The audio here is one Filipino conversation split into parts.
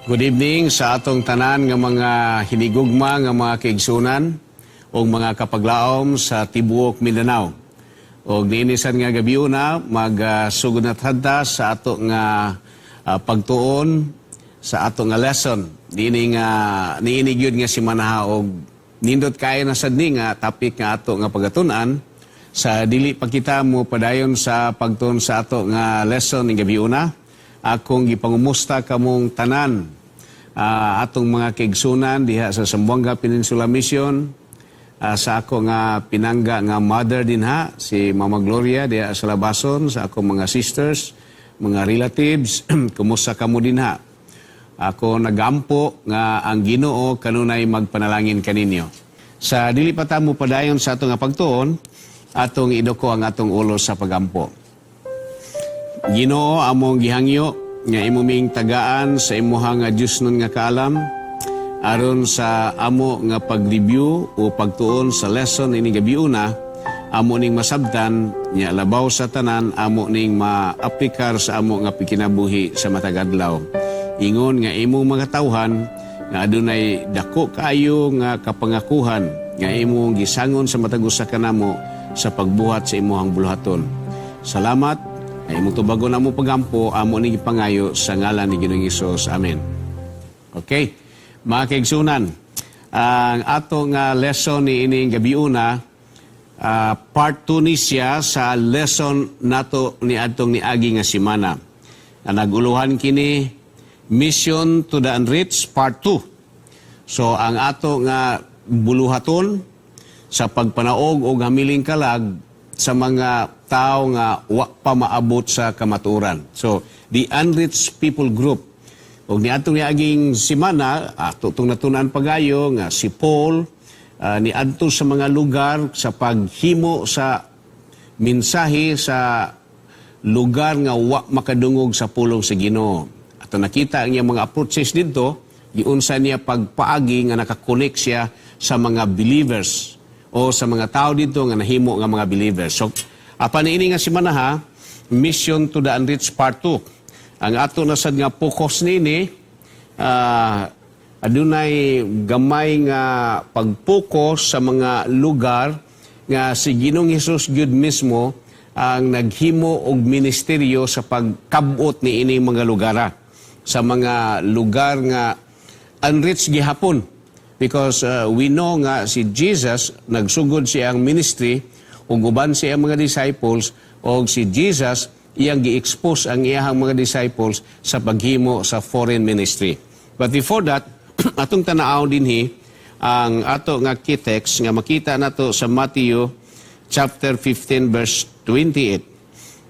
Good evening sa atong tanan nga mga hinigugma nga mga kaigsunan o mga kapaglaom sa tibuok Mindanao. O niinisan nga gabi una, magsugod na hadda sa ato nga pagtuon sa ato nga lesson. Niinig yun nga si Manaha o nindot kaya na sadni nga topic nga ato nga pagatunan. Sa dili pa kita mo padayon sa pagtuon sa ato nga lesson ng gabi una. Akong gipangumusta kamong tanan atong mga kaigsunan diha sa Zamboanga Peninsula Mission, sa ako nga pinangga nga mother dinha si Mama Gloria diha sa Labason, sa akong mga sisters, mga relatives, kumusta kamo dinha. Ako nagampo nga ang Ginoo kanunay magpanalangin kaninyo. Sa dili pa ta mo padayon sa atong nga pagtuon, atong idoko ang atong ulo sa pagampo. Ginoo, among gihangyo nga imuming tagaan sa imuha nga Diyos nun nga kaalam aron sa amo nga pag-review o pagtuon sa lesson ini gabi una, amo ning masabtan nya labaw sa tanan, amo ning maaplikar sa amo nga pikinabuhi sa matag adlaw. Ingon nga imong mga tawhan nga adunay dako kaayo nga kapangakuhan nga imong gisangon sa matag usa kanamo sa pagbuhat sa imuhang buluhaton. Salamat. Ay mo tubago na mo pagampo, amo ni ipangayo sa ngalan ni Ginoong Hesus. Amen. Okay. Mga kaigsunan, ang ato nga lesson ni ining gabi una, part 2 ni siya sa lesson nato ni atong niagi nga simana. Naguluhan kini Mission to the Unreached part 2. So ang ato nga buluhaton sa pagpanaog o hamiling kalag sa mga tao nga wa pa maabot sa kamaturan. So, the unreached people group. O ni atong niaging simana, atong natunan pagayo nga si Paul, ni adto sa mga lugar sa paghimo sa mensahe sa lugar nga wa makadungog sa pulong sa Ginoo. At nakita niya mga approaches dito, giunsa niya pagpaagi nga nakakonek siya sa mga believers o sa mga tao dito nga nahimo nga mga believers. So, apan ini nga si Manaha, Mission to the Unreached Part 2. Ang ato nasad nga focus nini, adunay gamay nga pag-focus sa mga lugar nga si Ginoong Hesus Gyud mismo ang naghimo og ministeryo sa pagkabot ni ini mga lugara. Sa mga lugar nga unreached gihapon. Because we know nga si Jesus, nagsugod siya ang ministry, ug uban siya ang mga disciples, o si Jesus, iyang gi-expose ang iyahang mga disciples sa paghimo sa foreign ministry. But before that, atong tanaaw dinhi, ang ato nga key-text, nga makita nato sa Matthew chapter 15 verse 28.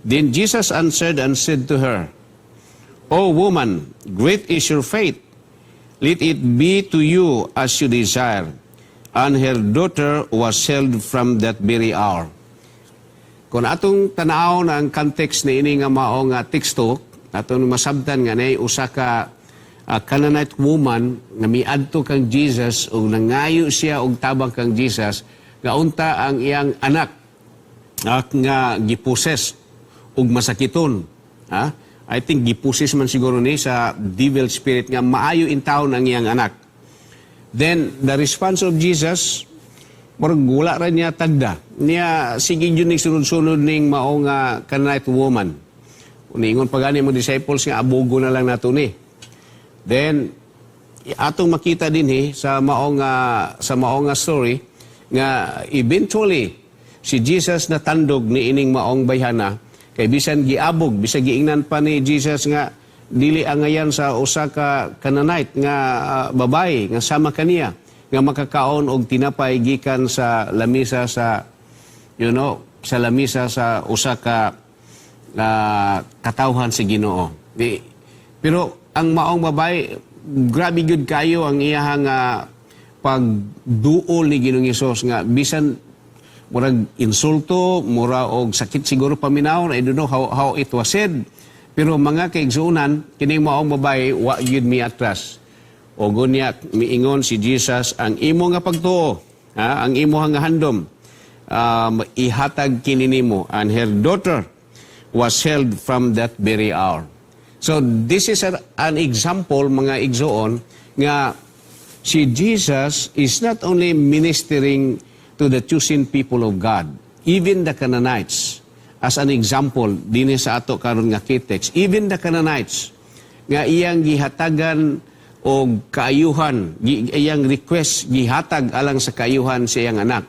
Then Jesus answered and said to her, O woman, great is your faith. Let it be to you as you desire. And her daughter was healed from that very hour. Kung atong tanaw na ang context na ini nga mao nga teksto, atong masabtan nga nay usa ka Canaanite woman nga miadto kang Jesus o nangayo siya og tabang kang Jesus nga unta ang iyang anak nga giposes og masakiton. I think gipusis man siguro ni sa devil spirit nga maayo in taon ang iyang anak. Then, the response of Jesus, murag wala rin niya tagda. Niya, sige yun ni sunod-sunod ning mao nga Canaanite woman. Uningon pa gani mo disciples nga abugo na lang nato ni. Then, atong makita din sa mao nga story, nga eventually, si Jesus natandog ni ining maong bayhana, kay bisan giabog, bisan giingnan pa ni Jesus nga dili angayan sa usa ka Canaanite nga babae nga sama kaniya nga makakaon og tinapay gikan sa lamisa sa sa lamisa sa usa ka katawhan si Ginoo. Pero ang maong babae grabe gyud kayo ang iyahang pagduol ni Ginoong Hesus nga bisan murag insulto, mura og sakit siguro paminaw, I don't know how it was said. Pero mga kaigsuunan, kining maong babae, wa gyud mi atras. O gunya, miingon si Jesus, ang imo nga pagtuo, ang imo nga handom, ihatag kini nimo. And her daughter was healed from that very hour. So this is an example, mga igsoon, nga si Jesus is not only ministering to the chosen people of God, even the Canaanites, as an example, din sa ato karon nga kitex, even the Canaanites, nga iyang gihatagan o kaayuhan, iyang request, gihatag alang sa kaayuhan sa iyang anak.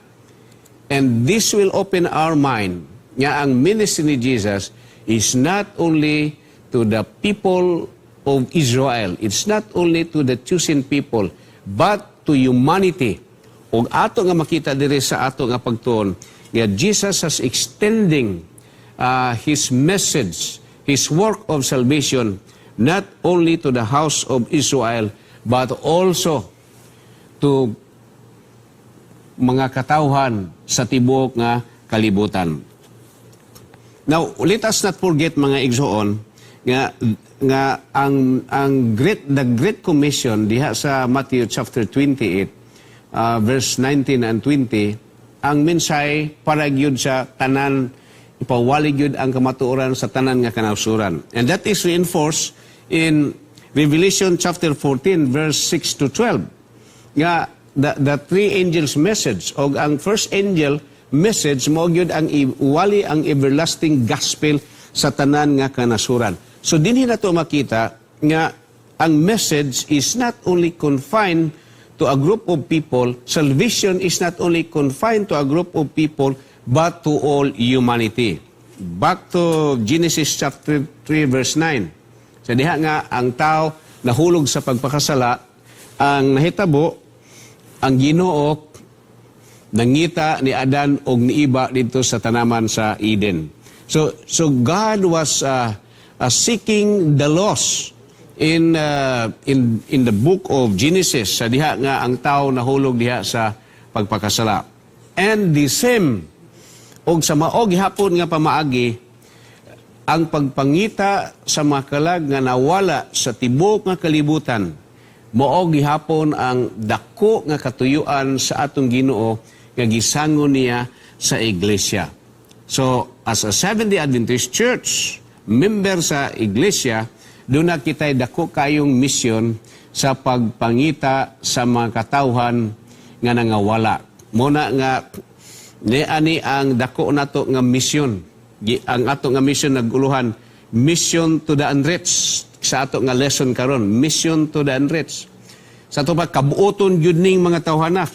And this will open our mind, nga ang ministry ni Jesus is not only to the people of Israel, it's not only to the chosen people, but to humanity. O ato nga makita diri sa ato nga pagtuon, nga Jesus is extending His message, His work of salvation, not only to the house of Israel, but also to mga katawhan sa tibuok nga kalibutan. Now, let us not forget, mga igsoon, nga the Great Commission diha sa Matthew chapter 28, verse 19 and 20, ang mensahe para gyud sa tanan, ipawalig gyud ang kamatuoran sa tanan nga kanausuran. And that is reinforced in Revelation chapter 14, verse 6 to 12. Nga the three angels' message, o ang first angel message mo gyud ang iwali ang everlasting gospel sa tanan nga kanasuran. So dinhi nato makita nga ang message is not only confined to a group of people, salvation is not only confined to a group of people, but to all humanity. Back to Genesis chapter 3 verse 9. So diha nga ang tao nahulog sa pagpakasala, ang nahitabo, ang Ginoo nangita ni Adan og ni Iba dito sa tanaman sa Eden. So God was seeking the lost in the book of Genesis, sa diha nga ang tao nahulog diha sa pagpakasala. And the same og sa maog hapon nga pamaagi, ang pagpangita sa mga kalag nga nawala sa tibuok nga kalibutan, maog gihapon ang dako nga katuyuan sa atong Ginoo nga gisangon niya sa iglesia. So as a Seventh-day Adventist Church, member sa iglesia, doon na kita'y dako kayong misyon sa pagpangita sa mga katawhan nga nangawala. Muna nga, niani ang dako nato nga misyon. Ang ato nga misyon naguluhan, mission to the unreached. Sa ato nga lesson karon, mission to the unreached. Sa ato pa, kabuoton yun ning mga tawhana.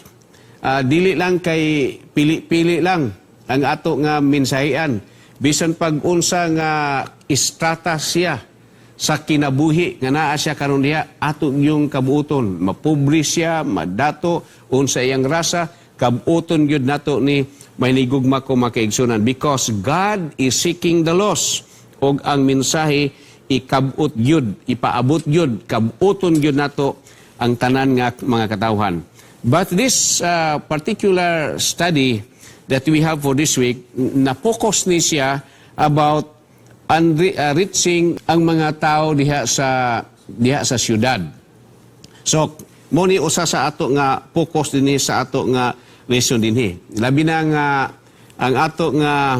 Dili lang kay pili-pili lang ang ato nga mensahean. Bisan pag-unsa nga istrata siya sa kinabuhi nga naa siya karon diha, ato yung kabuoton, mapobre siya, madato unsa iyang rasa, kabuoton gyud nato ni may nigugma ko makaigsunan, because God is seeking the lost, og ang mensahe ikabut gyud, ipaabot gyud, kabuoton gyud nato ang tanan nga mga katawhan. But this particular study that we have for this week, na-focus ni siya about reaching ang mga tao diha sa syudad. So, mo ni usa sa ato nga focus dinhi sa ato nga lesson dinhi. Labi na nga ang ato nga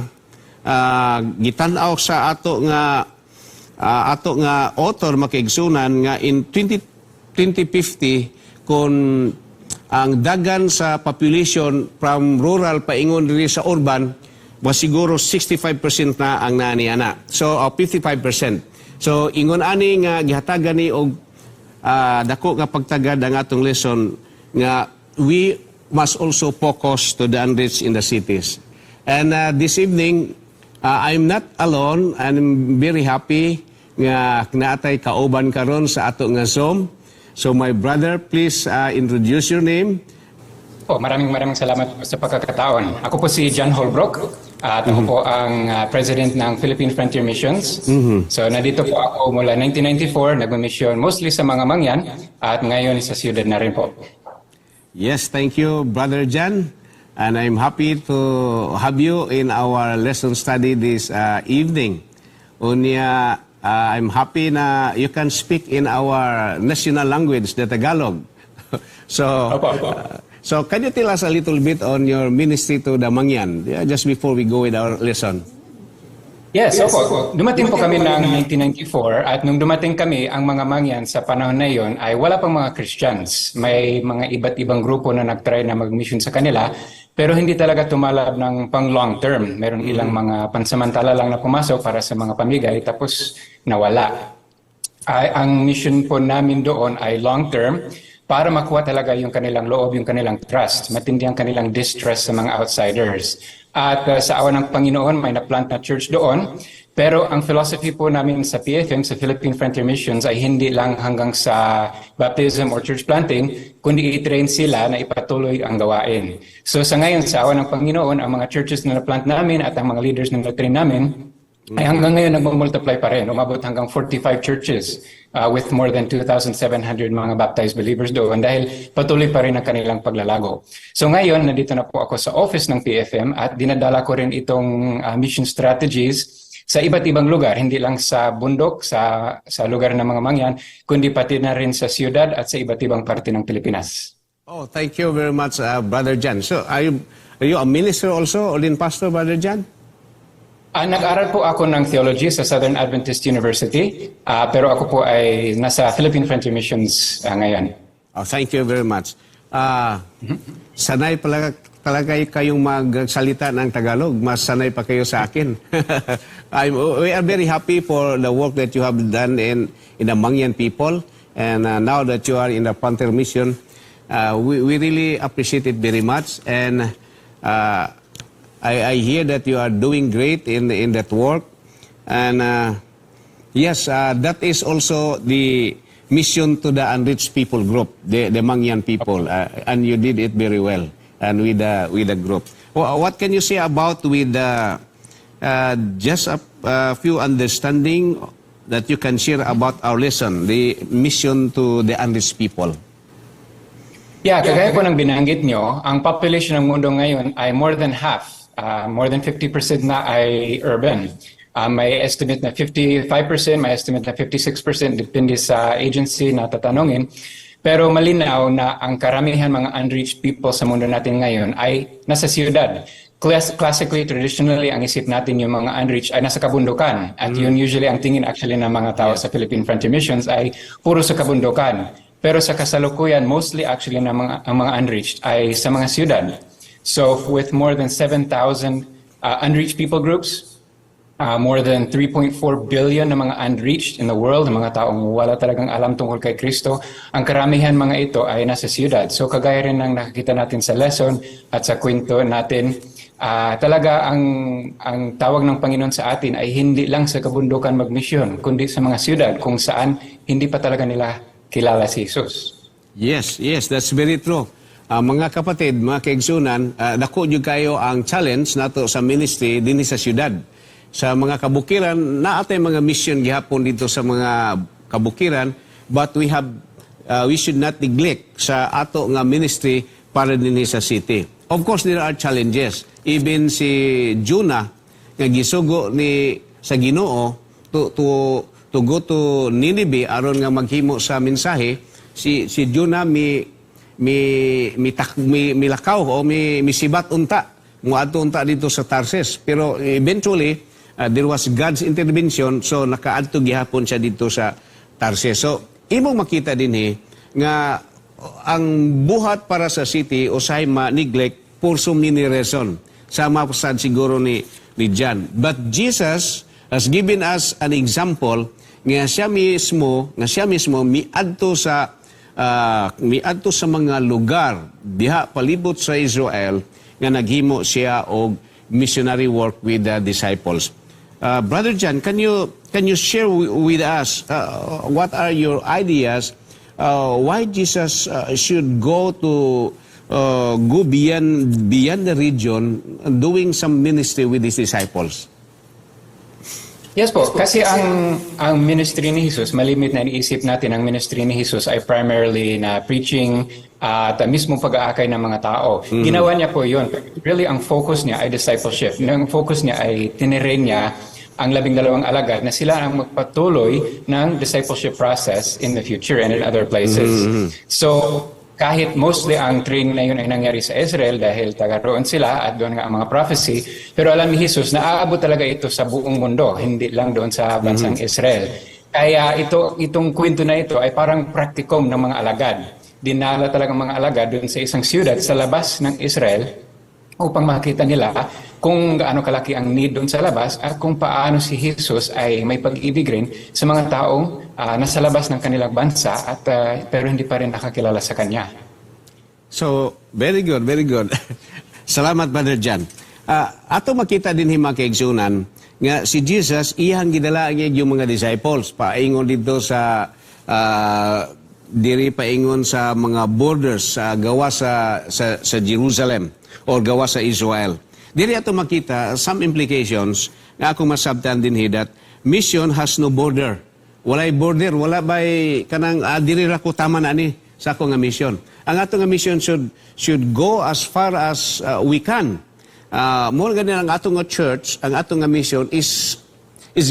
gitan-aw sa ato nga author makaigsunan nga in 2050 kung ang dagan sa population from rural paingon diri sa urban, siguro 65% na ang naaniana. So, 55%. So, ingon ani nga gihatagan ni og dako nga pagtagad ang atong lesson nga we must also focus to the unreached in the cities. And this evening, I'm not alone. I'm very happy nga naatay kauban karon sa ato nga Zoom. So my brother, please introduce your name. Maraming salamat sa pagkakataon. Ako po si John Holbrook at ako po ang president ng Philippine Frontier Missions. So nandito po ako mula 1994, nagmisyon mostly sa mga mangyan at ngayon sa siyudad na rin po. Yes, thank you, Brother John. And I'm happy to have you in our lesson study this evening. Unya, I'm happy na you can speak in our national language, the Tagalog. So can you tell us a little bit on your ministry to the Mangyan, just before we go with our lesson? Yes, opo. Dumating po kami ng 1994 at nung dumating kami, ang mga mangyan sa panahon na yon ay wala pang mga Christians. May mga iba't ibang grupo na nagtry na mag-mission sa kanila pero hindi talaga tumalab ng pang long term. Meron ilang mga pansamantala lang na pumasok para sa mga pamigay tapos nawala. Ang mission po namin doon ay long term para makuha talaga yung kanilang loob, yung kanilang trust, matindi ang kanilang distrust sa mga outsiders. At sa awa ng Panginoon, may na-plant na church doon. Pero ang philosophy po namin sa PFM, sa Philippine Frontier Missions, ay hindi lang hanggang sa baptism or church planting, kundi i-train sila na ipatuloy ang gawain. So sa ngayon, sa awa ng Panginoon, ang mga churches na na-plant namin at ang mga leaders na na-train namin, ay hanggang ngayon nagmumultiply pa rin. Umabot hanggang 45 churches with more than 2,700 mga baptized believers doon dahil patuloy pa rin ang kanilang paglalago. So ngayon, nandito na po ako sa office ng PFM at dinadala ko rin itong mission strategies sa iba't ibang lugar, hindi lang sa bundok, sa lugar ng mga mangyan, kundi pati na rin sa siyudad at sa iba't ibang parte ng Pilipinas. Oh, thank you very much, Brother Jan. So, are you a minister also, or din pastor, Brother Jan? Nag-aral po ako ng theology sa Southern Adventist University, pero ako po ay nasa Philippine Frontier Missions ngayon. Oh, thank you very much. Sanay talaga kayong magsalita ng Tagalog. Mas sanay pa kayo sa akin. We are very happy for the work that you have done in the Mangyan people. And now that you are in the Frontier Mission, we really appreciate it very much. And I hear that you are doing great in that work. And yes, that is also the mission to the unreached people group, the Mangyan people. And you did it very well and with the group. What can you say about with just a few understanding that you can share about our lesson, the mission to the unreached people? Yeah, kagaya po ng binanggit nyo, ang population ng mundo ngayon ay more than half. More than 50% na ay urban. May estimate na 55%, may estimate na 56%, depende sa agency na tatanungin. Pero malinaw na ang karamihan mga unreached people sa mundo natin ngayon ay nasa siyudad. Classically, traditionally, ang isip natin yung mga unreached ay nasa kabundukan. At yun usually ang tingin actually ng mga tao sa Philippine Frontier Missions ay puro sa kabundukan. Pero sa kasalukuyan, mostly actually ang mga unreached ay sa mga siyudad. So with more than 7,000 unreached people groups, more than 3.4 billion na mga unreached in the world, na mga taong wala talagang alam tungkol kay Kristo, ang karamihan mga ito ay nasa siyudad. So kagaya rin ng nakikita natin sa lesson at sa kwento natin, talaga ang tawag ng Panginoon sa atin ay hindi lang sa kabundukan magmisyon, kundi sa mga siyudad kung saan hindi pa talaga nila kilala si Jesus. Yes, that's very true. Mga kapatid, mga kaigsunan, dako jud kayo ang challenge nato sa ministry dinhi sa syudad. Sa mga kabukiran, naatay mga mission gihapon dito sa mga kabukiran, but we should not neglect sa ato nga ministry para dinhi sa city. Of course, there are challenges. Even si Jonah nga gisugo ni sa Ginoo to go to Nineveh aron nga maghimo sa mensahe, si Jonah milakaw o sibat unta muadto unta dito sa Tarsus, pero eventually there was God's intervention, so nakaadto gihapon siya dito sa Tarsus. So imong makita dinhi nga ang buhat para sa city usahay ma-neglect for so many reason. Sama sad siguro ni John, but Jesus has given us an example nga siya mismo miadto sa mga lugar diha palibot sa Israel nga naghimo siya og missionary work with the disciples. Brother John, can you share with us what are your ideas why Jesus should go beyond the region doing some ministry with his disciples? Yes po, kasi ang ministry ni Jesus, malimit na iniisip natin ang ministry ni Jesus ay primarily na preaching at mismong pag-aakay ng mga tao. Ginawa niya po yun. Really, ang focus niya ay discipleship. Ang focus niya ay tinirain niya ang 12 alagad na sila ang magpatuloy ng discipleship process in the future and in other places. So, kahit mostly ang training na yun ay nangyari sa Israel dahil taga roon sila at doon nga ang mga prophecy, pero alam ni Jesus na aabot talaga ito sa buong mundo, hindi lang doon sa bansang Israel. Kaya itong kwento na ito ay parang practicum ng mga alagad. Dinala talaga mga alagad doon sa isang siyudad sa labas ng Israel upang makita nila kung gaano kalaki ang need doon sa labas at kung paano si Jesus ay may pag-ibig rin sa mga taong nasa labas ng kanilang bansa at pero hindi pa rin nakakilala sa Kanya. So, very good, very good. Salamat, Brother Jan. Ato makita din hima kaigsunan nga si Jesus iyang gidala niya yung mga disciples paingon dito sa diri paingon sa mga borders gawa sa Jerusalem or gawa sa Israel. Diri ato makita some implications nga ako masabtan din that mission has no border. Walay border, wala bay kanang diri ra ko taman ani sa ako nga mission. Ang ato nga mission should go as far as we can. More ganyan ang ato nga church, ang ato nga mission is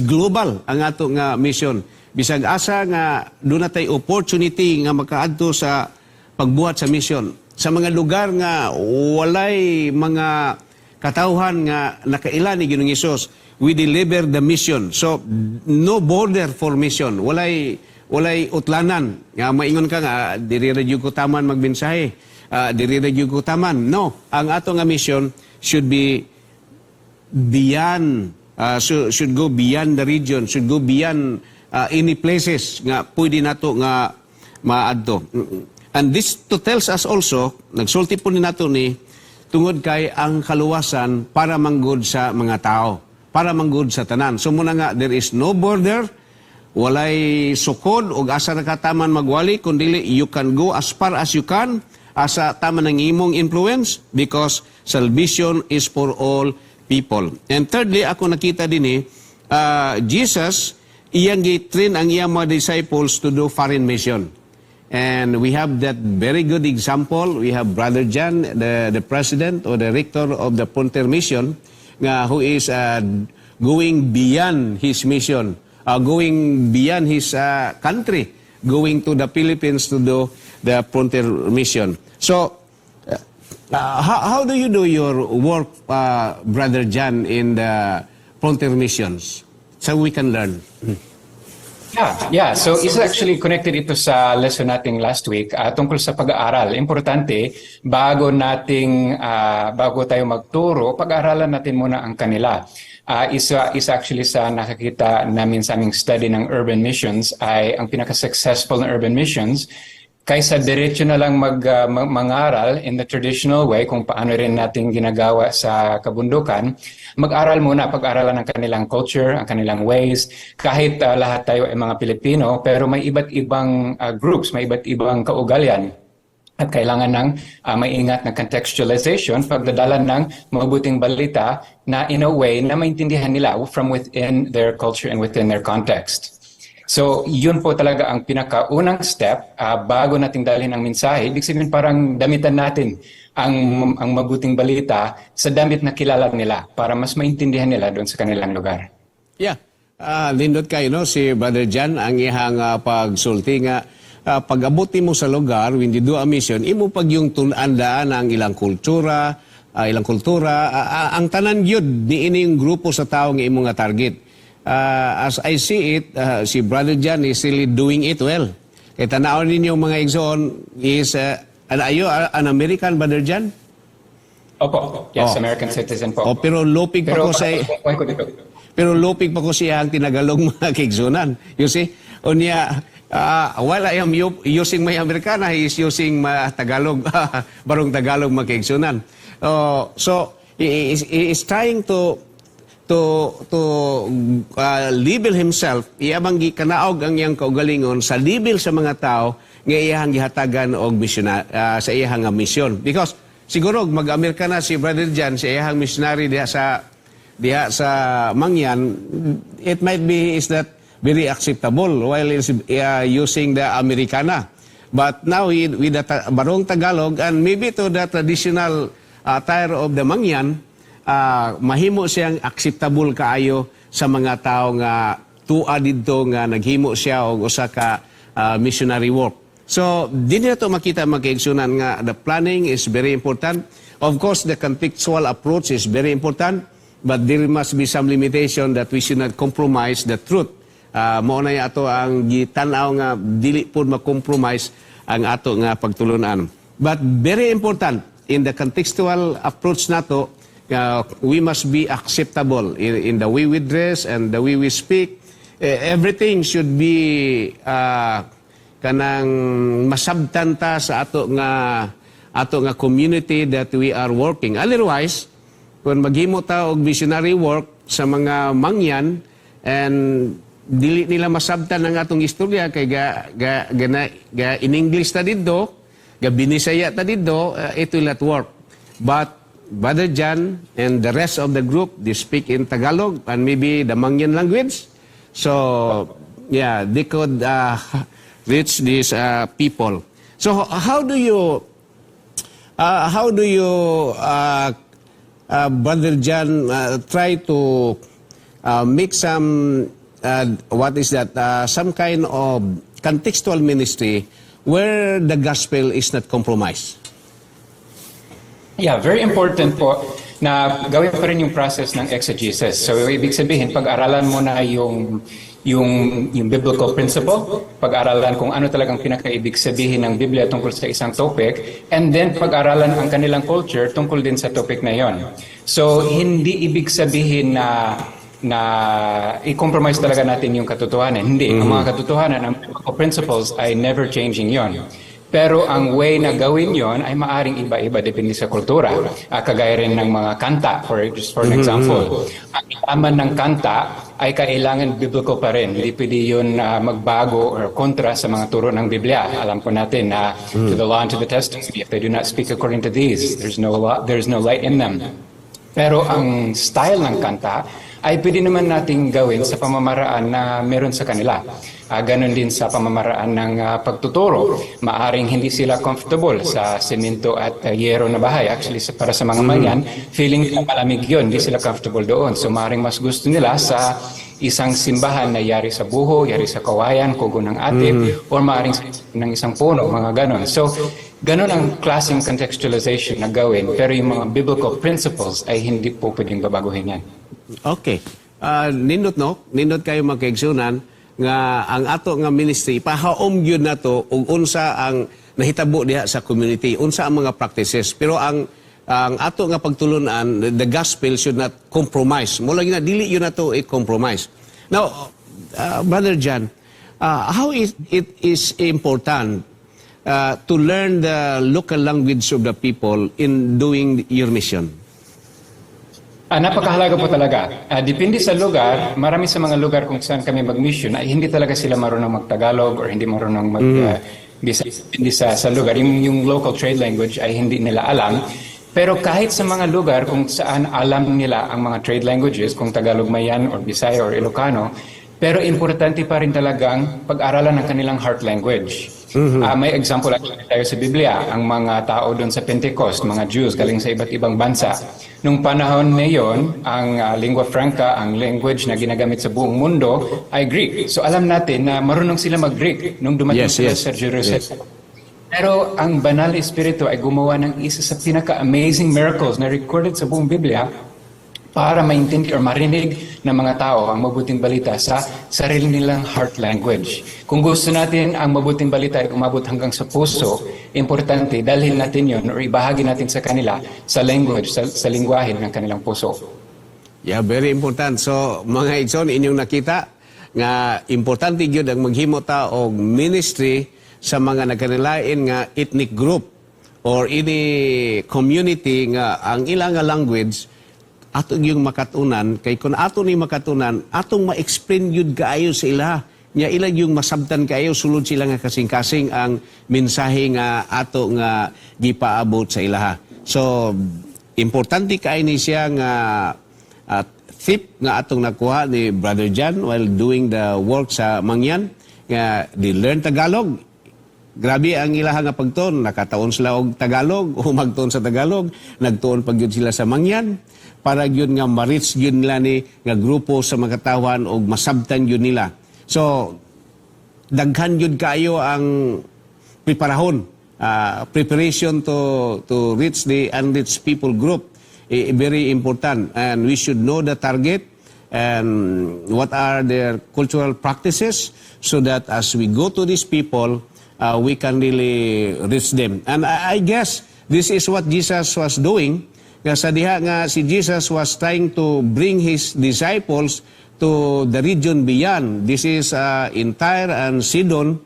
global ang ato nga mission. Bisag asa nga doon na tayo opportunity nga makaadto sa pagbuhat sa mission. Sa mga lugar nga walay mga katauhan nga nakaila ni Ginoong Hesus, we deliver the mission. So, no border for mission. Walay utlanan. Nga maingon ka nga, diri ra gyud ko taman magbinsahe. Diri ra gyud ko taman. No, ang ato nga mission should be beyond, should go beyond the region, should go beyond any places nga pwede nato nga maadto. And this to tells us also, nagsulti po ni nato ni, tungod kay ang kaluwasan para manggod sa mga tao, para manggod sa tanan. So muna nga, there is no border, walay sukod, o asa na kataman magwali, kundi you can go as far as you can, asa taman ng imong influence, because salvation is for all people. And thirdly, ako nakita din Jesus, iyang gitrain ang iyang mga disciples to do foreign mission. And we have that very good example. We have Brother Jan, the president or the rector of the Frontier Mission, who is going beyond his mission, going beyond his country, going to the Philippines to do the Frontier Mission. So, how do you do your work, Brother Jan, in the Frontier Missions? So we can learn. Yeah. So it's actually connected ito sa lesson nating last week tungkol sa pag-aaral. Importante, bago tayo magturo, pag-aaralan natin muna ang kanila. Isa actually sa nakakita namin sa aming study ng urban missions ay ang pinaka-successful na urban missions kaysa diretso na lang mangaral in the traditional way kung paano rin natin ginagawa sa kabundukan, mag-aral muna, pag-aralan ang kanilang culture, ang kanilang ways, kahit lahat tayo ay mga Pilipino, pero may iba't ibang groups, may iba't ibang kaugalian. At kailangan ng maingat na contextualization, pagdadala ng mabuting balita na in a way na maintindihan nila from within their culture and within their context. So, yun po talaga ang pinakaunang step bago nating dalhin ang mensahe. Ibig sabihin parang damitan natin ang mabuting balita sa damit na kilala nila para mas maintindihan nila doon sa kanilang lugar. Yeah. Lindot kayo, no? Si Brother Jan, ang ihang pagsulti nga, pag-abuti mo sa lugar, when you do a mission, imo pag yung tunandaan ang ilang kultura, ang tanan yun, ni ini yung grupo sa tao nga imo nga target. As I see it, si Brother Jan is really doing it well. Kaya tanawin ninyo mga igsoon is, an American, Brother Jan? Opo. Yes, American citizen po. Pero lupig pa ko sa... Pero lupig pa ko siya ang tinagalog mga kaigsunan. You see? While I am using my Americana, he is using Tagalog, barong Tagalog mga kaigsunan. So, he is trying to label himself, iyabang kanaog ang iyang kaugalingon sa label sa mga tao nga iyahang gihatagan og sa iyahang mission. Because siguro mag-Amerika na si Brother Jan sa iyahang missionary diha sa Mangyan, it might be is that very acceptable while is using the Americana. But now with the barong Tagalog and maybe to the traditional attire of the Mangyan, mahimo siyang acceptable kaayo sa mga tao nga tua didto nga naghimo siya og usa ka missionary work. So, di na ito makita magkaigsunan nga the planning is very important. Of course, the contextual approach is very important, but there must be some limitation that we should not compromise the truth. Mao na ato ang gitanaw nga dili pod ma-compromise ang ato nga pagtulunan. But very important in the contextual approach nato, we must be acceptable in the way we dress and the way we speak. Everything should be kanang masabtan ta sa ato nga community that we are working. Otherwise, kung maghimo ta og missionary work sa mga mangyan and dili nila masabtan ang atong istorya kay ga in English ta didto, ga binisaya ta didto, it will not work. But Brother John and the rest of the group, they speak in Tagalog and maybe the Mangyan language. So, yeah, they could reach these people. So, how do you Brother John, try to make some, some kind of contextual ministry where the gospel is not compromised? Yeah, very important po na gawin pa rin yung process ng exegesis. So, ibig sabihin, pag-aralan mo na yung biblical principle, pag-aralan kung ano talagang pinakaibig sabihin ng Biblia tungkol sa isang topic, and then pag-aralan ang kanilang culture tungkol din sa topic na yon. So, hindi ibig sabihin na i-compromise talaga natin yung katotohanan. Hindi. Ang mga katotohanan, ang biblical principles ay never changing yon. Pero ang way na gawin yon ay maaring iba-iba depende sa kultura. Kagaya rin ng mga kanta, for example. Ang laman ng kanta ay kailangan biblical pa rin. Hindi pwede yun magbago or kontra sa mga turo ng Biblia. Alam ko natin na to the law and to the testimony, if they do not speak according to these, there's no light in them. Pero ang style ng kanta ay pwede naman nating gawin sa pamamaraan na meron sa kanila. Ganon din sa pamamaraan ng pagtuturo. Maaring hindi sila comfortable sa semento at yero na bahay. Actually, para sa mga mangyan, feeling nila malamig yun. Hindi sila comfortable doon. So maaring mas gusto nila sa isang simbahan na yari sa buho, yari sa kawayan, kugo ng atip, or maaring ng isang puno, mga ganon. So, ganon ang klaseng contextualization na gawin. Pero yung mga biblical principles ay hindi po pwedeng babaguhin yan. Okay. Nindot kayo magkaigsunan nga ang ato nga ministry pahaom gyud nato ug unsa ang nahitabo diha sa community, unsa ang mga practices. Pero ang ato nga pagtulunan, the gospel should not compromise. Mula gina dili yun nato i-compromise. Now, Brother John, how it is important to learn the local language of the people in doing your mission? Napakahalaga po talaga. Depende sa lugar, marami sa mga lugar kung saan kami mag-mission ay hindi talaga sila marunong mag-Tagalog or hindi marunong depende sa lugar. Yung local trade language ay hindi nila alam. Pero kahit sa mga lugar kung saan alam nila ang mga trade languages, kung Tagalog man yan or Bisaya or Ilocano, pero importante pa rin talagang pag-aralan ng kanilang heart language. May example tayo sa Biblia, ang mga tao doon sa Pentecost, mga Jews galing sa iba't ibang bansa. Nung panahon na yon, ang lingua franca, ang language na ginagamit sa buong mundo ay Greek. So alam natin na marunong sila mag-Greek nung dumating sila sa Jerusalem. Pero ang banal na espiritu ay gumawa ng isa sa pinaka-amazing miracles na recorded sa buong Biblia para maintindihan or marinig ng mga tao ang mabuting balita sa sarili nilang heart language. Kung gusto natin ang mabuting balita ay umabot hanggang sa puso, importante dalhin natin yon or ibahagi natin sa kanila sa language, sa lingwahe ng kanilang puso. Yeah, very important. So, mga igsoon, inyong nakita nga importante gyud ang maghimo ta og ministry sa mga nagkanilain nga ethnic group or any community nga ang ilang nga language ato yung makatunan kay kun ato ni makatunan atong ma-explain yun kaayo sa ila nya ila yung masabtan kaayo sulod sila nga kasing-kasing ang mensahe nga ato nga gipaabot sa ilaha. So importante kay ni siya nga tip nga atong nakuha ni Brother John while doing the work sa Mangyan nga di learn Tagalog. Grabe ang ilaha nga pagtuon, nakataon sila og Tagalog o magtuon sa Tagalog, nagtuon pag yun sila sa Mangyan para yun nga ma-reach yun nila ni nga grupo sa mga katawan o masabtan yun nila. So, daghan yun kayo ang preparahon, preparation to reach the unreached people group, very important. And we should know the target and what are their cultural practices so that as we go to these people, we can really reach them. And I guess this is what Jesus was doing. Sa diha nga si Jesus was trying to bring his disciples to the region beyond. This is in Tyre and Sidon.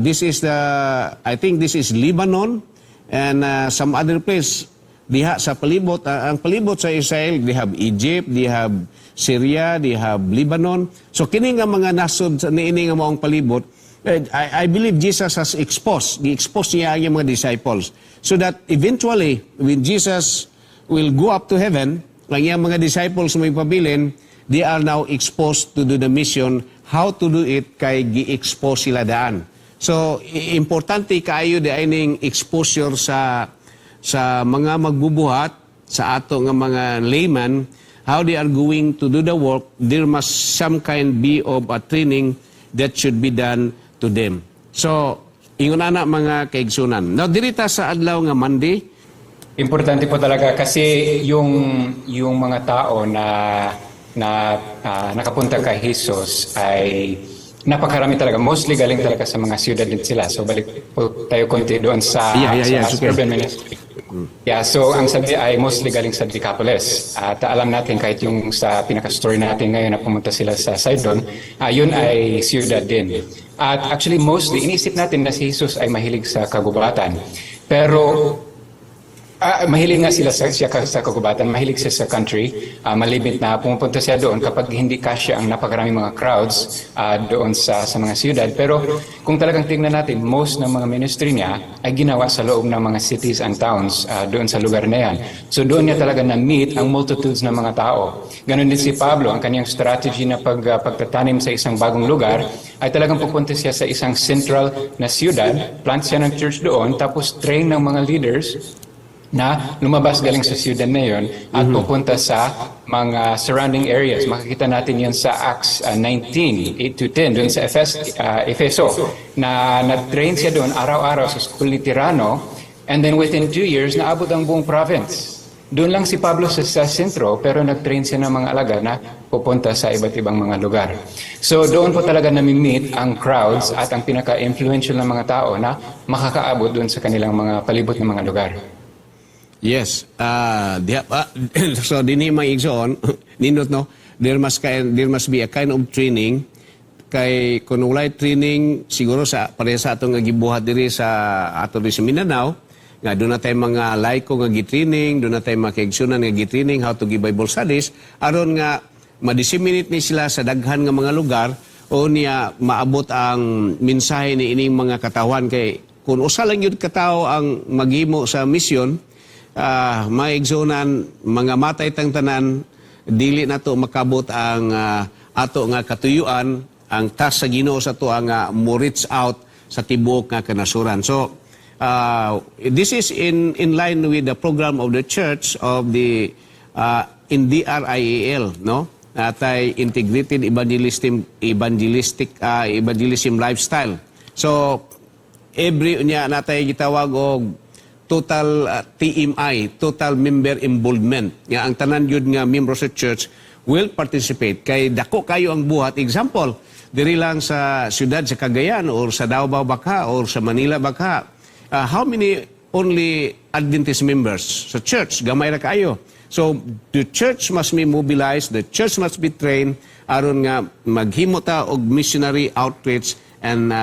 This is I think this is Lebanon and some other place. Diha sa palibot, ang palibot sa Israel, they have Egypt, they have Syria, they have Lebanon. So kini nga mga nasod niini nga maong palibot, I believe Jesus has gi-expose niya ang mga disciples so that eventually when Jesus will go up to heaven, ang iyang mga disciples may pabilin, they are now exposed to do the mission. How to do it kay gi-expose sila daan. So importante kaayo di ining exposure sa mga magbubuhat, sa ato nga mga layman, how they are going to do the work. There must some kind be of a training that should be done to them. So ingon ana mga kaigsunan. Now dirita sa adlaw nga Monday, Importante po talaga kasi yung mga tao na nakapunta kay Jesus ay napakarami talaga. Mostly galing talaga sa mga siyudad din sila. So balik po tayo konti doon sa urban ministry. Yeah, so ang sabi ay mostly galing sa Decapolis. At alam natin kahit yung sa pinaka-story natin ngayon na pumunta sila sa Sidon, yun ay siyudad din. At actually mostly, inisip natin na si Jesus ay mahilig sa kagubatan. Pero mahilig nga sila sa kagubatan, mahilig siya sa country, malimit na pumupunta siya doon kapag hindi kasya ang napakaraming mga crowds doon sa mga siyudad. Pero kung talagang tingnan natin, most ng mga ministry niya ay ginawa sa loob ng mga cities and towns doon sa lugar na yan. So doon niya talaga na-meet ang multitudes ng mga tao. Ganon din si Pablo, ang kanyang strategy na pagtatanim sa isang bagong lugar ay talagang pupunta siya sa isang central na siyudad, plant siya ng church doon, tapos train ng mga leaders na lumabas galing sa siyudad na yun at pupunta sa mga surrounding areas. Makikita natin yan sa Acts 19, 8-10, doon sa Efeso, na na-train siya doon araw-araw sa school ni Tirano, and then within 2 years, naabot ang buong province. Doon lang si Pablo sa sentro, pero nag-train siya ng mga alagad na pupunta sa iba't ibang mga lugar. So doon po talaga nami-meet ang crowds at ang pinaka-influential na mga tao na makakaabot doon sa kanilang mga palibot ng mga lugar. Yes. So dinhi may igsoon nindot no, there must be a kind of training kay kun walay training siguro sa pareha sa atong nga gibuhat diri sa ato diri sa Mindanao nga doon na tayo mga laiko nga gi-training, doon na tayo mga kaigsunan nga gi-training how to give Bible studies aron nga ma-disseminate ni sila sa daghan nga mga lugar o niya maabot ang mensahe ni ining mga katawan kay kun usa lang yun katao ang maghimo sa misyon, maigsunan, mga matay tang tanan, dili na to makabot ang ato nga katuyuan, ang task sa Ginoo sa to ang mo reach out sa tibuok nga kanasuran. So this is in line with the program of the church of the in DRIAL, no? Natay integrated evangelism lifestyle. So every unya natay gitawag og total TMI, total member involvement. Nga ang tanan yun nga members sa church will participate. Kay dako kayo ang buhat. Example, diri lang sa siyudad sa Cagayan or sa Davao Baka or sa Manila Baka. How many only Adventist members sa church? Gamay ra kayo. So the church must be mobilized, the church must be trained aron nga maghimo ta og missionary outreach and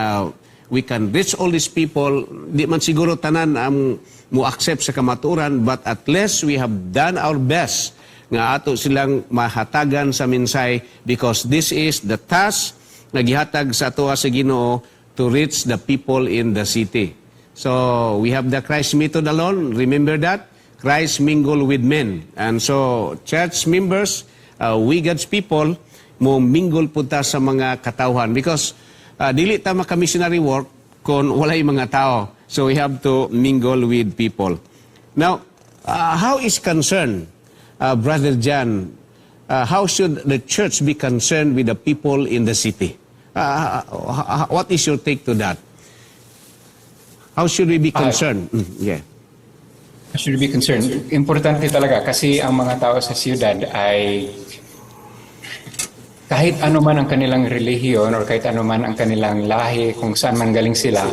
we can reach all these people. Di man siguro tanan ang mo-accept sa kamaturan, but at least we have done our best nga ato silang mahatagan sa mensahe because this is the task na gihatag sa atoa sa Ginoo to reach the people in the city. So we have the Christ method alone. Remember that? Christ mingle with men. And so church members, we God's people, mo mingle punta sa mga katawhan because dili ta maka-missionary work kung walay mga tao. So we have to mingle with people. Now, how is concerned, Brother John, how should the church be concerned with the people in the city? What is your take to that? How should we be concerned? Yeah. Should be concerned. Importante talaga kasi ang mga tao sa siyudad ay kahit ano man ang kanilang relihiyon or kahit ano man ang kanilang lahi, kung saan man galing sila,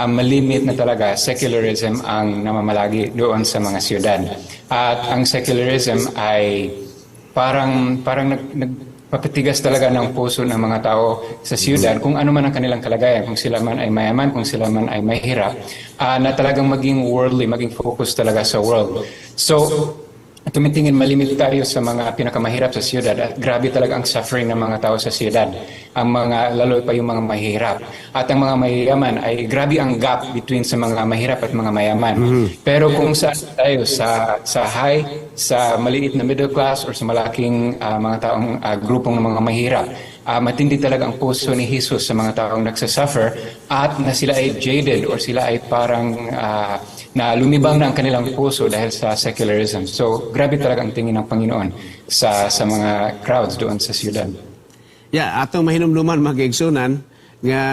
malimit na talaga secularism ang namamalagi doon sa mga siyudad. At ang secularism ay parang nagpapatigas talaga ng puso ng mga tao sa siyudad kung ano man ang kanilang kalagayan, kung sila man ay mayaman, kung sila man ay mahirap, na talagang maging worldly, maging focus talaga sa world. So, tumitingin malimit tayo sa mga pinakamahirap sa siyudad at grabe talaga ang suffering ng mga tao sa siyudad. Ang mga, lalo pa yung mga mahirap. At ang mga mayaman ay grabe ang gap between sa mga mahirap at mga mayaman. Pero kung saan tayo sa high, sa maliit na middle class or sa malaking mga taong grupong ng mga mahirap, matindi talaga ang puso ni Jesus sa mga taong nagsasuffer at na sila ay jaded or sila ay parang na lumibang na ang kanilang puso dahil sa secularism. So, grabe talaga ang tingin ng Panginoon sa mga crowds doon sa siyudad. Yeah, atong mahinumduman mga kaigsunan nga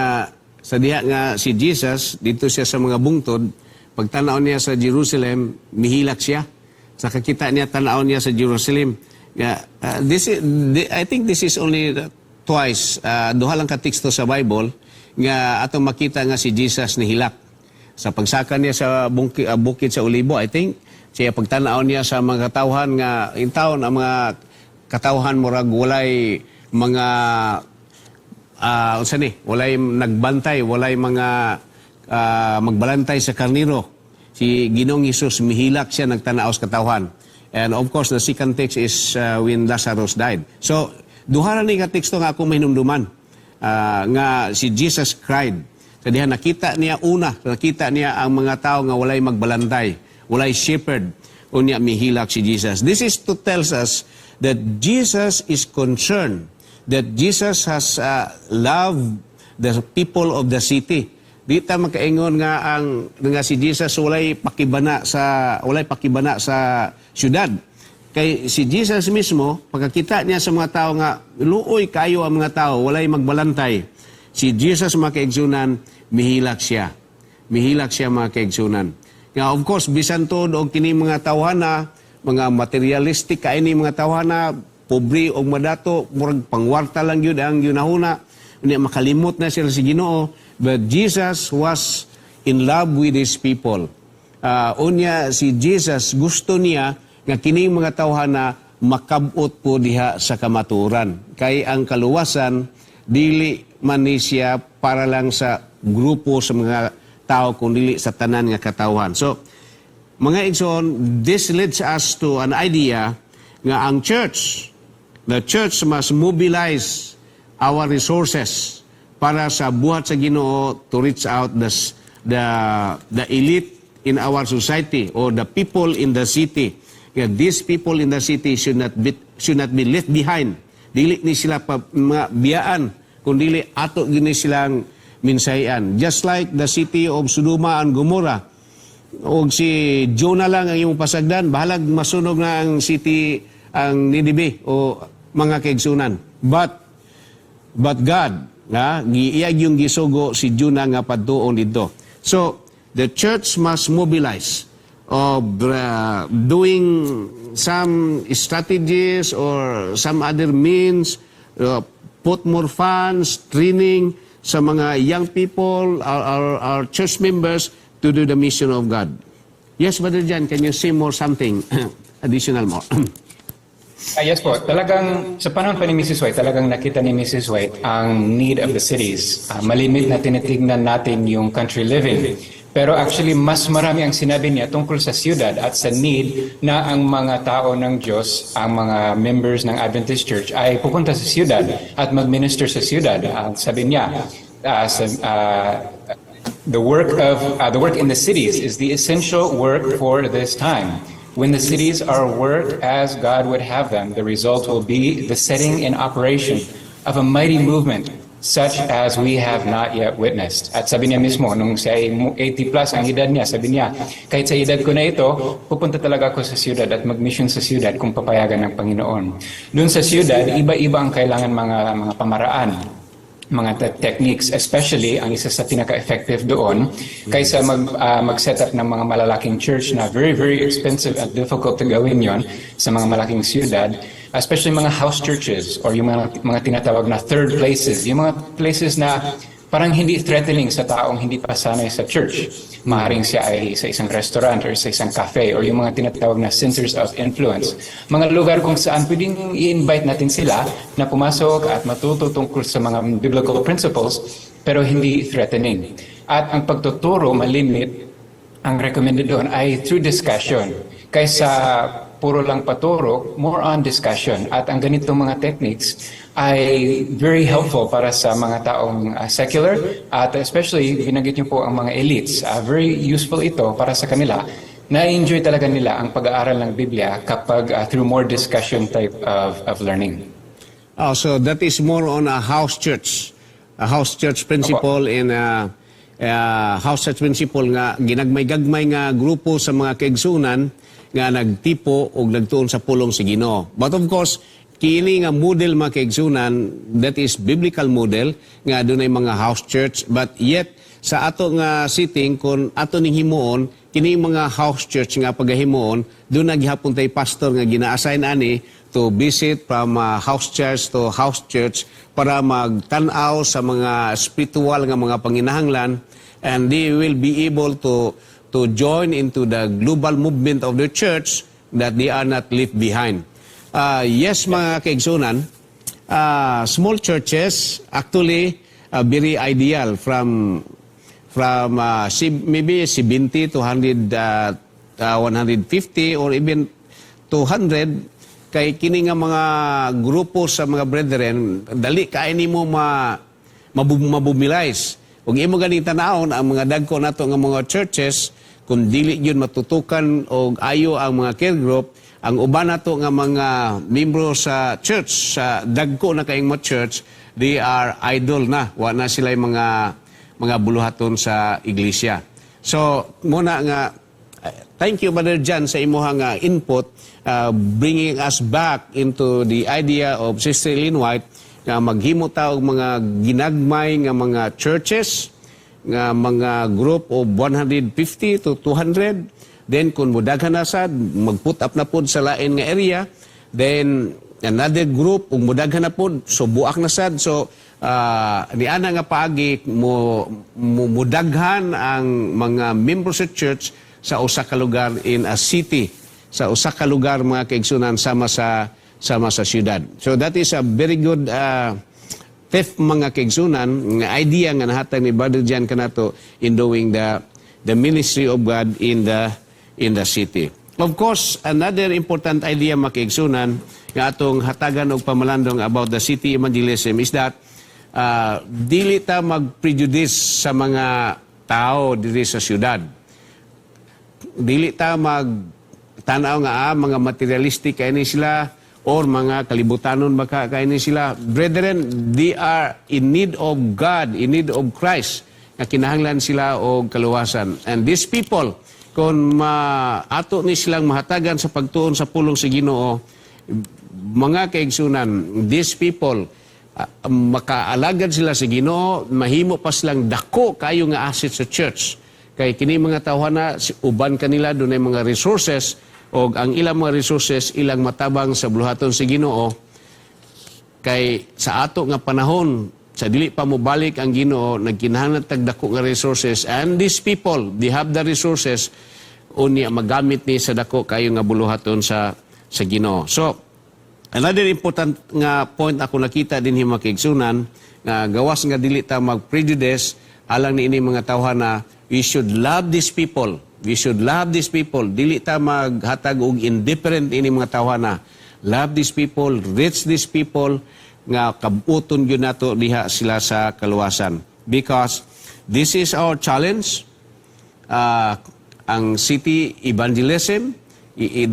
sa diha nga si Jesus dito siya sa mga bungtod, pagtanaw niya sa Jerusalem, mihilak siya. Sa kakita niya tanaw niya sa Jerusalem. Yeah, I think this is only twice, duha lang ka teksto sa Bible nga atong makita nga si Jesus nihilak. Sa pagsaka niya sa bukid sa Olibo, I think, siya pagtanaw niya sa mga katawhan nga, in taon, ang mga katawhan murag walay mga, walay nagbantay, walay mga magbalantay sa karniro. Si Ginoong Hesus, mihilak siya, nagtanaw sa katawhan. And of course, the second text is when Lazarus died. So, duha ni ka teksto nga ako mahinumduman, nga si Jesus cried. So diha nakita niya ang mga tao nga walay magbalantay, walay shepherd, unya mihilak si Jesus. This is to tell us that Jesus is concerned, that Jesus has loved the people of the city. Di ta makaingon nga si Jesus walay pakibana sa syudad. Kay si Jesus mismo, pagkakita niya sa mga tao nga luoy kayo ang mga tao, walay magbalantay. Si Jesus mga kaigsunan, mihilak siya. Mihilak siya mga kaigsunan. Nga of course, bisan to og kini mga tawhana, mga materialistic kaini mga tawhana, pobre og madato, murag pangwarta lang yun ang yunahuna. Unya makalimot na sila si Ginoo. But Jesus was in love with his people. Unya si Jesus gusto niya nga kini mga tawhana makabot po diha sa kamaturan. Kay ang kaluwasan dili man ni siya para lang sa grupo sa mga tao kundi sa tanan nga katawhan. So mga igsoon, this leads us to an idea nga ang the church must mobilize our resources para sa buhat sa Ginoo to reach out the elite in our society or the people in the city. These people in the city should not be left behind. Dili ni sila mga biyaan, kundi ato gini silang minsayan. Just like the city of Sodoma and Gomorrah. O si Jonah lang ang iyong pasagdan, bahalag masunog na ang city, ang Ninive o mga kaigsunan. But God, giiyag yung gisugo si Jonah nga padtuon dito. So, the church must mobilize of doing some strategies or some other means, put more funds, training sa mga young people, our church members to do the mission of God. Yes, Brother Jan, can you say more something additional more? Yes po, talagang sa panahon pa ni Mrs. White, talagang nakita ni Mrs. White ang need of the cities. Malimit na tinitignan natin yung country living. Pero actually, mas marami ang sinabi niya tungkol sa siyudad at sa need na ang mga tao ng Diyos, ang mga members ng Adventist Church ay pupunta sa siyudad at mag-minister sa siyudad. Sabi niya, the work in the cities is the essential work for this time. When the cities are worked as God would have them, the result will be the setting in operation of a mighty movement such as we have not yet witnessed. At sabi niya mismo, nung siya ay 80 plus ang edad niya, sabi niya, kahit sa edad ko na ito, pupunta talaga ako sa siyudad at mag-mission sa siyudad kung papayagan ng Panginoon. Doon sa siyudad, iba-iba ang kailangan mga pamaraan. techniques, especially ang isa sa pinaka-effective doon, kaysa mag-set up ng mga malalaking church na very, very expensive at difficult to gawin yon sa mga malaking siyudad, especially mga house churches or yung mga tinatawag na third places, yung mga places na parang hindi threatening sa taong hindi pa sanay sa church. Maaaring siya ay sa isang restaurant or sa isang cafe or yung mga tinatawag na centers of influence. Mga lugar kung saan pwedeng i-invite natin sila na pumasok at matuto tungkol sa mga biblical principles pero hindi threatening. At ang pagtuturo, malimit, ang recommended doon ay through discussion. Kaysa puro lang paturo, more on discussion. At ang ganitong mga techniques ay very helpful para sa mga taong secular at especially binanggit niyo po ang mga elites. Very useful ito para sa kanila. Na-enjoy talaga nila ang pag-aaral ng Biblia kapag through more discussion type of learning. Oh, so that is more on a house church principle in house church principle nga ginagmay-gagmay nga grupo sa mga kaigsunan nga nagtipo o nagtuon sa pulong sa Ginoo. But of course, kini nga model mga kaigsunan, that is biblical model, nga doon ay mga house church, but yet, sa ato nga sitting, kung ato ning himuon, kini mga house church nga pagahimuon, doon naghihapon tay pastor nga gina-assign ani to visit from house church to house church para magtanaw sa mga spiritual nga mga panginahanglan, and they will be able to join into the global movement of the church that they are not left behind. Yes, mga kaigsunan, small churches actually very ideal from maybe 70 to 100, 150 or even 200 kay kini nga mga grupo sa mga brethren, dali kay nimo mabubilize. Ug imo gani tan-awon ang mga dagko nato nga mga churches, kung dili yun matutukan o ayo ang mga care group, ang uban nato nga mga membro sa church, sa dagko na kayong mga church, they are idol na. Wa na sila yung mga buluhaton sa iglesia. So, muna nga, thank you, Brother John, sa imuhang input, bringing us back into the idea of Sister Ellen White, nga maghimo ta og mga ginagmay nga mga churches, nga mga group of 150 to 200. Then kung mudaghan na sad, mag-put up na po sa lain nga area. Then another group, kung mudaghan na po, so buak na sad. So niana nga paagi mudaghan ang mga members sa church sa usa ka lugar in a city. Sa usa ka lugar mga kaigsunan sama sa syudad. So that is a very good fifth mga kaigsunan, nga idea nga nahatag ni Brother Jan kanato in doing the ministry of God in the city. Of course, another important idea mga kaigsunan nga atong hatagan og pamalandong about the city evangelism is that dili ta mag-prejudice sa mga tao diri sa syudad. Dili ta mag-tanaw nga mga materialistic kay ni sila or mga kalibutanon baka kaini sila. Brethren, they are in need of God, in need of Christ, na kinahanglan sila og kaluwasan. And these people, kung ato ni silang mahatagan sa pagtuon sa pulong sa Ginoo, mga kaigsunan, these people, makaalagad sila sa Ginoo, mahimo pa silang dako kayo nga asset sa church. Kay kini mga tawhana, uban kanila dunay mga resources, o ang ilang mga resources ilang matabang sa buluhaton sa Ginoo. Kay sa ato nga panahon, sa dili pa mo balik ang Ginoo, nagkinahanglan tagdako nga resources, and these people, they have the resources, unya magamit ni sa dako kayo nga buluhaton sa Ginoo. So another important nga point ako nakita din himo kaigsunan, nga gawas nga dili ta mag-prejudice alang niini mga tawhana, we should love these people. We should love these people. Dili ta maghatag og indifferent ini mga tawhana. Love these people, reach these people, nga kabuton gyud nato diha sila sa kaluwasan. Because this is our challenge. Ang city evangelism,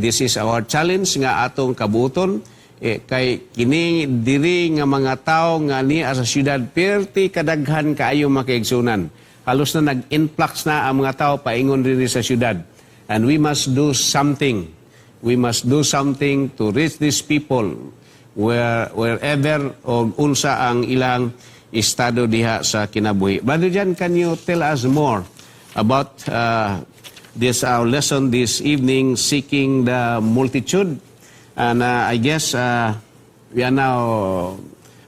this is our challenge nga atong kabuton. Kay kini diri nga mga tao nga ni sa syudad perti kadaghan kaayo makaigsunan. Halos na nag-influx na ang mga tao paingon rin sa syudad. And we must do something. We must do something to reach these people wherever o unsa ang ilang estado diha sa kinabuhi. Brother Jan, can you tell us more about this our lesson this evening, seeking the multitude? And I guess we are now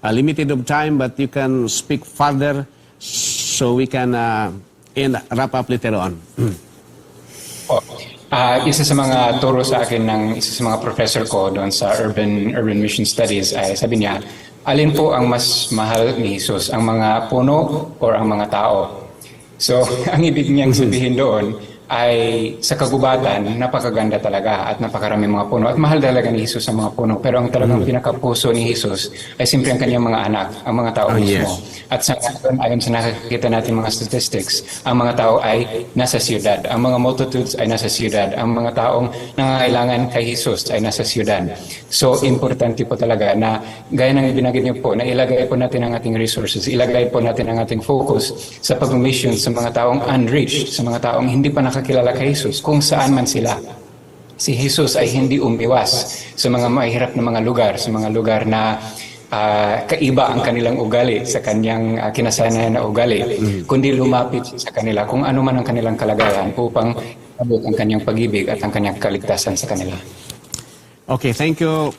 limited of time, but you can speak further so we can wrap up later on. Isa sa mga turo sa akin ng isa sa mga professor ko doon sa Urban Mission Studies ay sabi niya, alin po ang mas mahal ni Jesus, ang mga puno o ang mga tao? So, ang ibig niyang sabihin doon ay sa kagubatan, napakaganda talaga at napakarami mga puno. At mahal talaga ni Jesus ang mga puno. Pero ang talagang pinakapuso ni Jesus ay simpre ang kanyang mga anak, ang mga tao mismo. Yes. At sa ayon sa nakikita natin mga statistics, ang mga tao ay nasa siyudad. Ang mga multitudes ay nasa siyudad. Ang mga taong nangangailangan kay Jesus ay nasa siyudad. So, importante po talaga na gaya ng ibinagid niyo po, na ilagay po natin ang ating resources, ilagay po natin ang ating focus sa pag-mission sa mga taong unreached, sa mga taong hindi pa nakakilala kay Jesus, kung saan man sila. Si Jesus ay hindi umiwas sa mga mahirap na mga lugar, sa mga lugar na kaiba ang kanilang ugali sa kanyang kinasanayan na ugali, kundi lumapit sa kanila kung ano man ang kanilang kalagayan upang abot ang kanyang pag-ibig at ang kanyang kaligtasan sa kanila. Okay, thank you,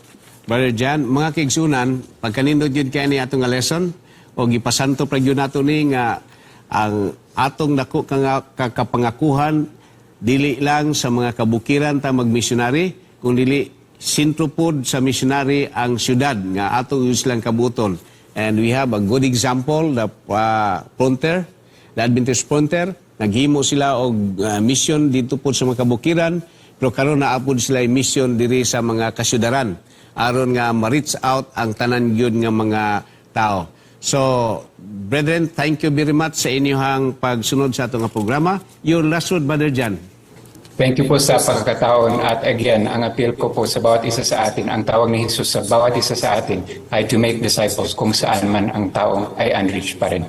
Brother Jan. Mga kaigsunan, pagkanindot yun kaya ni atong nga lesson, o gipasanto pra yun nato ni nga ang atong dako kapangakuhan dili lang sa mga kabukiran ta magmisyonary, kung dili sentro pod sa missionary ang syudad nga atong silang kabuton. And we have a good example, the Frontier, the Adventist Frontier, naghimo sila og mission dito pod sa mga kabukiran, pero karon naapod sila mission diri sa mga kasyudaran aron nga ma-reach out ang tanan gyud nga mga tao. So, brethren, thank you very much sa inyong pagsunod sa atong programa. Your last word, Brother Jan. Thank you po sa pagkakataon at again, ang appeal ko po sa bawat isa sa atin, ang tawag ni Jesus sa bawat isa sa atin ay to make disciples kung saan man ang taong ay unreached pa rin.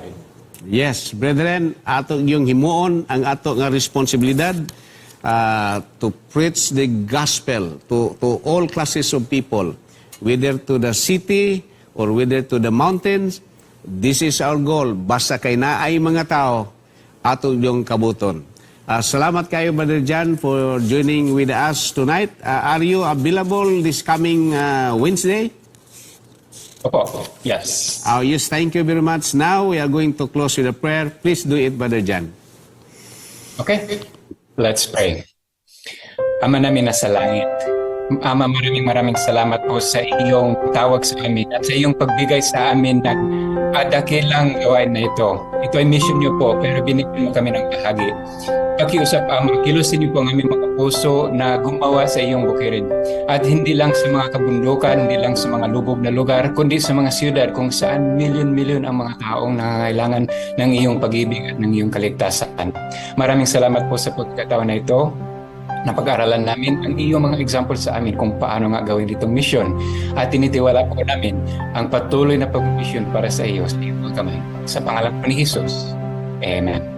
Yes, brethren, ato yung himuon ang ato nga responsibilidad to preach the gospel to all classes of people, whether to the city or whether to the mountains. This is our goal. Basta kay naay mga tao, ato yung kabuton. Salamat kayo, Brother Jan, for joining with us tonight. Are you available this coming Wednesday? Opo, yes. Yes, thank you very much. Now, we are going to close with a prayer. Please do it, Brother Jan. Okay, let's pray. Ama namin nasa langit, Ama, maraming salamat po sa iyong tawag sa amin at sa iyong pagbigay sa amin ng dakilang gawain na ito. Ito ay mission niyo po, pero binigyan mo kami ng bahagi. Pakiusap, Ama, kilusin niyo po ang aming mga puso na gumawa sa iyong bukirin. At hindi lang sa mga kabundukan, hindi lang sa mga lubog na lugar, kundi sa mga siyudad kung saan milyon-milyon ang mga taong nangangailangan ng iyong pag-ibig at ng iyong kaligtasan. Maraming salamat po sa pagkakataon na ito. Napag-aralan namin ang iyong mga example sa amin kung paano nga gawin itong mission. At tinitiwala po namin ang patuloy na pag-mission para sa iyo sa iyong kamay. Sa pangalan po ni Jesus. Amen.